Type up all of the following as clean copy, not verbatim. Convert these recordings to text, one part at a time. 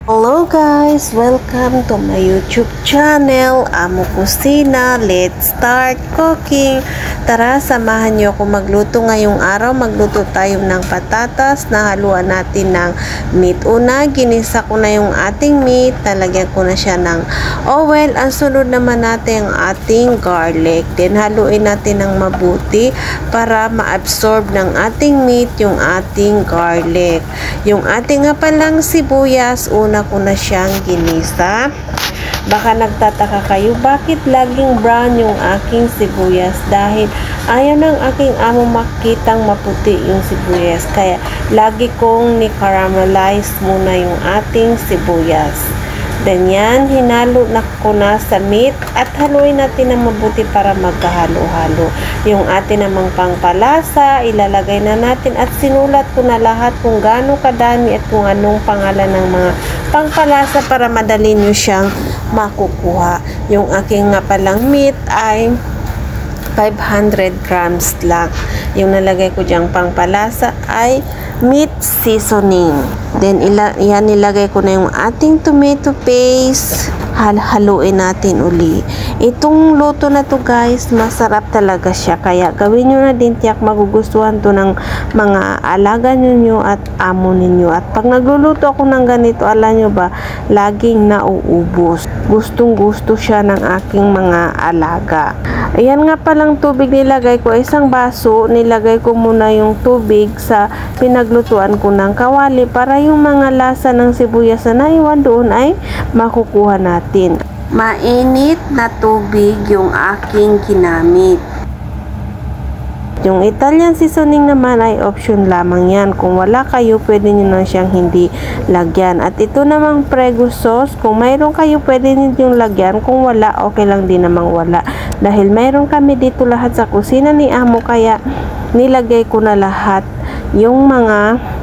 Hello guys! Welcome to my YouTube channel, Amo Kusina. Let's start cooking! Tara, samahan niyo ako magluto ngayong araw. Magluto tayo ng patatas na haluan natin ng meat. Una, ginisa ko na yung ating meat. Talagyan ko na siya ng oil. Ang sunod naman natin ang ating garlic. Then, haluin natin ng mabuti para ma-absorb ng ating meat yung ating garlic. Yung ating nga palang sibuyas, una ko na siyang ginisa. Baka nagtataka kayo, bakit laging brown yung aking sibuyas? Dahil ayaw ng aking amo makitang maputi yung sibuyas. Kaya lagi kong ni-caramelize muna yung ating sibuyas. Then yan, hinalo na ko na sa meat at haluin natin ng mabuti para magkahalo-halo. Yung atin namang pangpalasa, ilalagay na natin at sinulat ko na lahat kung gaano kadami at kung anong pangalan ng mga pangpalasa para madali nyo siyang makukuha. Yung aking nga palang meat ay 500 grams lang. Yung nalagay ko dyang pangpalasa ay meat seasoning. Then, yan nilagay ko na yung ating tomato paste. Haluin natin uli. Itong luto na to guys, masarap talaga siya. Kaya gawin nyo na din, tiyak magugustuhan to ng mga alaga ninyo at amo ninyo. At pag nagluluto ako ng ganito, alam nyo ba, laging nauubos. Gustong gusto siya ng aking mga alaga. Ayan nga palang tubig nilagay ko, isang baso. Nilagay ko muna yung tubig sa pinaglutuan ko ng kawali para yung mga lasa ng sibuyas na naiwan doon ay makukuha natin. Mainit na tubig yung aking ginamit. Yung Italian seasoning naman ay option lamang yan. Kung wala kayo, pwede nyo na siyang hindi lagyan. At ito namang prego sauce, kung mayroon kayo, pwede nyo lagyan. Kung wala, okay lang din namang wala. Dahil mayroon kami dito lahat sa kusina ni Amo, kaya nilagay ko na lahat yung mga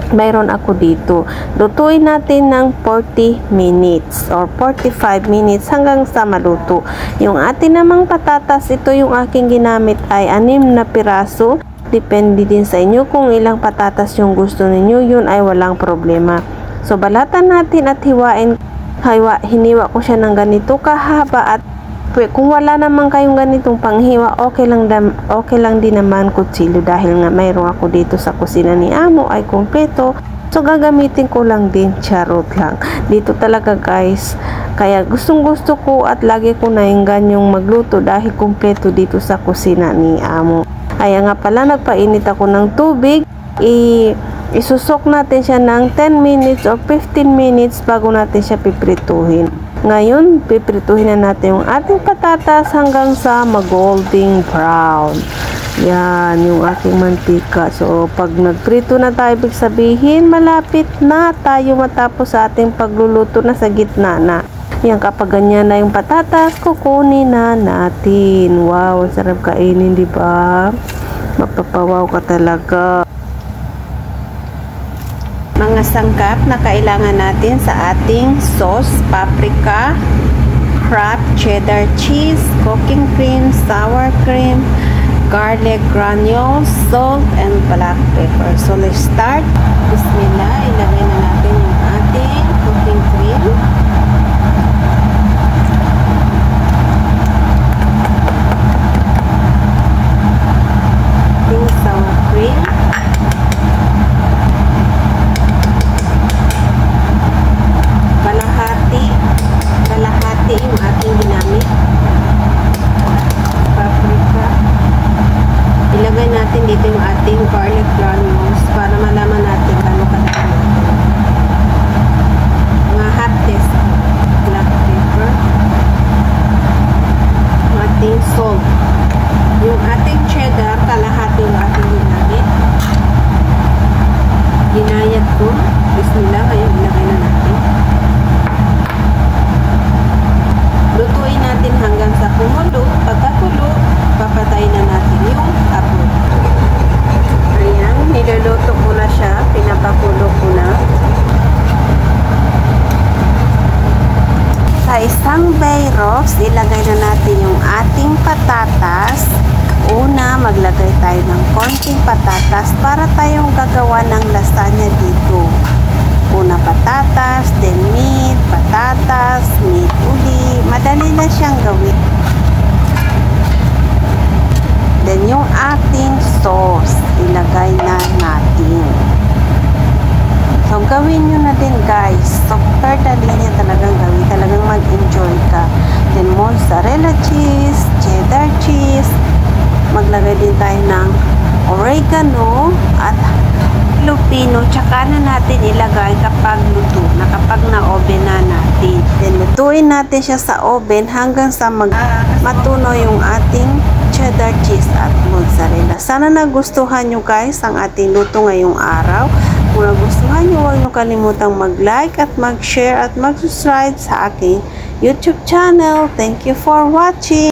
mayroon ako dito. Lutuin natin ng 40 minutes or 45 minutes hanggang sa maluto. Yung atin namang patatas, ito yung aking ginamit ay 6 na piraso. Depende din sa inyo kung ilang patatas yung gusto ninyo, yun ay walang problema. So, balatan natin at hiwain. Hiniwa ko siya ng ganito kahaba at kung wala naman kayong ganitong panghiwa, okay lang din naman kutsilyo dahil nga mayroon ako dito sa kusina ni Amo ay kompleto. So gagamitin ko lang din, charot lang. Dito talaga guys, kaya gustong gusto ko at lagi ko na yung ganyong magluto dahil kompleto dito sa kusina ni Amo. Kaya nga pala nagpainit ako ng tubig. Isusok natin siya ng 10 minutes or 15 minutes bago natin siya piprituhin. Ngayon, piprituhin na natin yung ating patatas hanggang sa mag-golden brown. Yan, yung ating mantika. So, pag nagprito na tayo, ibig sabihin, malapit na tayo matapos sa ating pagluluto na sa gitna na. Yan, kapag ganyan na yung patatas, kukunin na natin. Wow, ang sarap kainin, di ba? Mapapawaw ka talaga. Mga sangkap na kailangan natin sa ating sauce: paprika, crab, cheddar cheese, cooking cream, sour cream, garlic granules, salt, and black pepper. So, let's start. Bismillah, ilagay na natin yung ating cooking cream. Ating sour cream. Kalahati yung ating ginamit. Paprika. Ilagay natin dito yung ating garlic granules para malaman natin kano kadami. Mga hot test. Black pepper. Ating salt. Yung ating cheddar, kalahati yung ating ginamit. Ginayat ko. Bismillah, ngayon ilagay na natin. Lutuin natin hanggang sa kumulo. Pagkakulo, papatay na natin yung apoy. Ayan, niluluto ko na siya. Pinapakulo ko na. Sa isang bay rocks, ilagay na natin yung ating patatas. Una, maglagay tayo ng konting patatas para tayong gagawa ng lasagna dito. Una patatas, then gawin nyo na din guys. Super dali niya talagang gawin. Talagang mag-enjoy ka. Then mozzarella cheese, cheddar cheese. Maglagay din tayo ng oregano at lupino. Tsaka na natin ilagay kapag luto na, kapag na-oven na natin. Then lutuin natin siya sa oven hanggang sa matunaw yung ating cheddar cheese at mozzarella. Sana nagustuhan nyo guys ang ating luto ngayong araw. Kung nagustuhan nyo, huwag nyo kalimutang mag-like at mag-share at mag-subscribe sa aking YouTube channel. Thank you for watching!